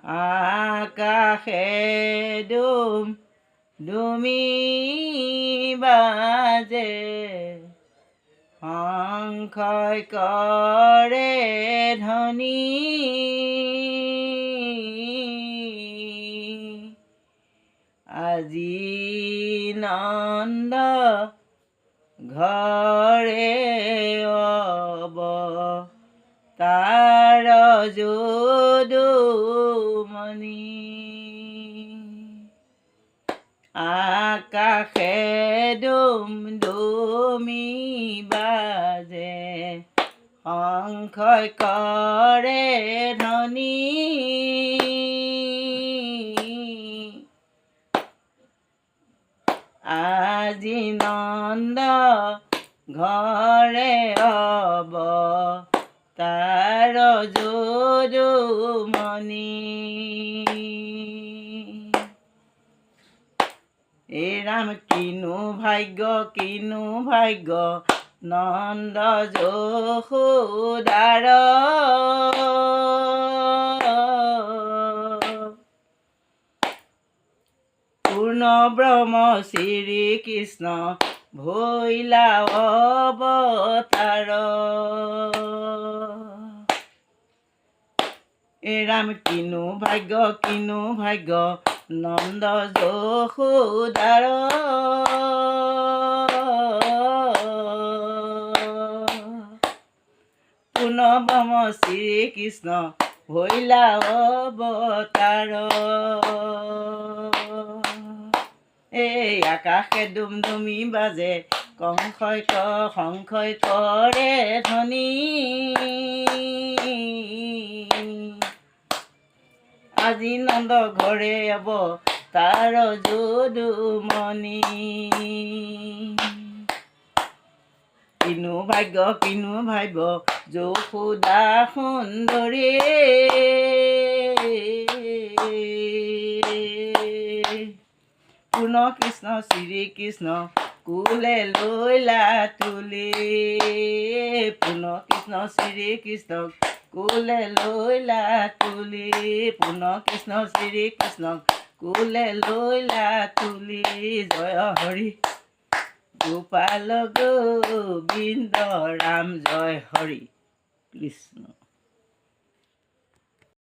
আকাশে ডুম ডুমি বাজে সংশয় কৰে ধ্বনি আজি নন্দ ঘৰে অৱতাৰ যদুমণি আকাশে ডুম ডুমি বাজে সংশয় কৰে ধ্বনি আজি নন্দ ঘৰে অৱতাৰ যদুমণি এই ৰাম কিনো ভাগ্য নন্দ যশোদাৰ পূৰ্ণ ব্ৰহ্ম শ্ৰীকৃষ্ণ ভৈলা অৱতাৰ এই ৰাম কিনো ভাগ্য নন্দ যশোদাৰ পূৰ্ণ ব্ৰহ্ম শ্ৰীকৃষ্ণ ভৈলা অৱতাৰ এই আকাশে ডুমডুমি বাজে সংশয় কৰে ধ্বনি আজি নন্দ ঘৰে অৱতাৰ যদুমণি কিনো ভাগ্য যশোদা সুন্দৰী পূৰ্ণ কৃষ্ণ শ্ৰীকৃষ্ণ কুলে লৈলা তুলি পূৰ্ণ কৃষ্ণ শ্ৰীকৃষ্ণ কুলে লৈলা তুলি পূৰ্ণ কৃষ্ণ শ্ৰীকৃষ্ণ কুলে লৈলা তুলি জয় হৰি গোপাল গোবিন্দ ৰাম জয় হৰি কৃষ্ণ।